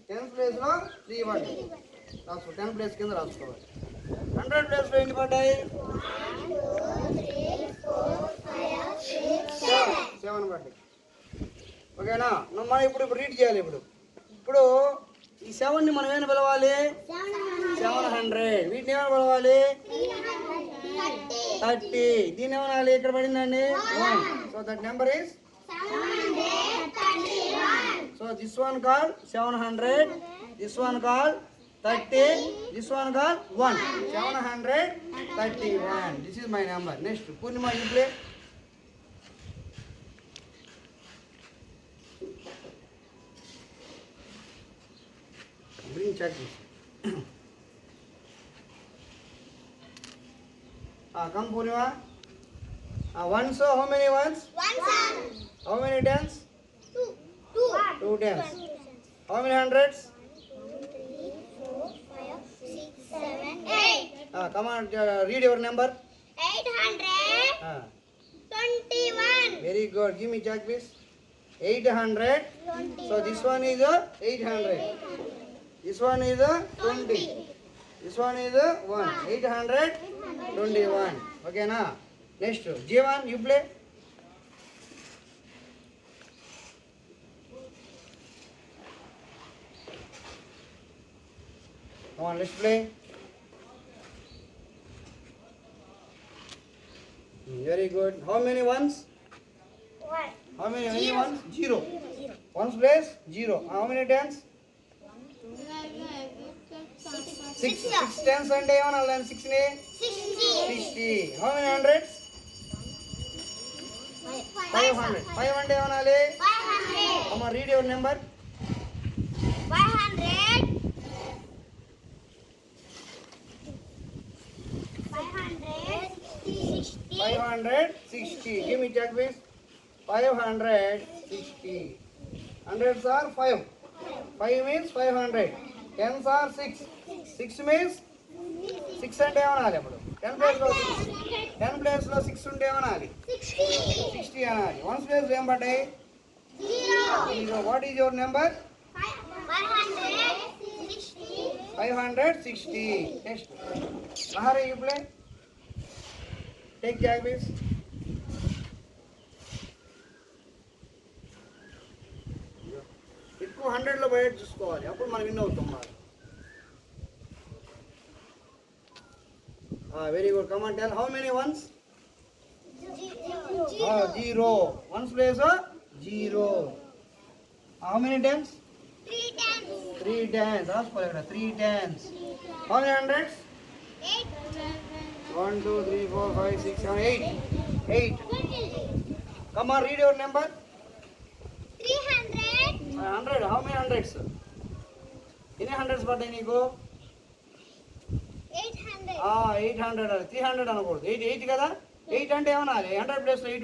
10th ప్లేస్లో 3 పడ్డాయి. రాసుకో 10 ప్లేస్ కింద రాసుకోవాలి. 100 ప్లేస్లో ఎన్ని పడ్డాయి? 7 పడ్డాయి. ఓకేనా? మనం ఇప్పుడు రీడ్ చేయాలి. ఇప్పుడు ఈ 7ని మనం ఏమైనా పిలవాలి? 700. వీటిని ఏమైనా పిలవాలి? 30. దీని ఏమనాలి? ఇక్కడ పడిందండి 1. So that number is, so this one call 700, this one call 30, this one call 1. 731. This is my number. Next Purnima, you play. Bring check this. Come Purnima. Ones, so how many ones? One. How many tens? Two. 2 tens. How many hundreds? 1, 2, 3, 4, 5, 6, 7, 8. Come on, read your number. 821. Very good. Give me check please. 800. So this one is 800. This one is 20. This one is 1. 821. Okay na? Next, Jivan, you play. Come on, let's play. Very good. How many ones? 1. How many Zero. ones? 0. Ones place 0. How many tens? 6. 6 tens and 6 ni 60. 60. How many hundreds? 500. 500 evanali. 500. Come on, read your number. 500. 560. 560. Give me check please. 560. Hundreds are 5. 5 means 500. Tens are 6. 6 means 6 అంటే ఏమనాలి? అప్పుడు 10 ప్లేస్లో 6. 10 ప్లేస్లో 6 ఉంటే ఏమనాలి? 60 అనాలి. 1 place ఏం పడ్డాయి? 0. What is your number? 560. 560. Next Lahari, you play. Take jog please. ఎక్కువ 100లో బయట చూసుకోవాలి, అప్పుడు మనం విన్ అవుతాం. Very good. Come on tell how many ones? 0. Ones place 0. How many tens? 3 tens. రాసుకోవాలి ఇక్కడ 3 tens. How many hundreds? 1, 2, 3, 4, 5, 6, 7, 8. Come on, read your number. 300. 100. How many hundreds? ఎన్ని హండ్రెడ్స్ పడ్డాయి నీకు? 800. 800. 300 అనకూడదు. 8 కదా. 8 అంటే ఏమనాలి? 100 ప్లేస్లో 8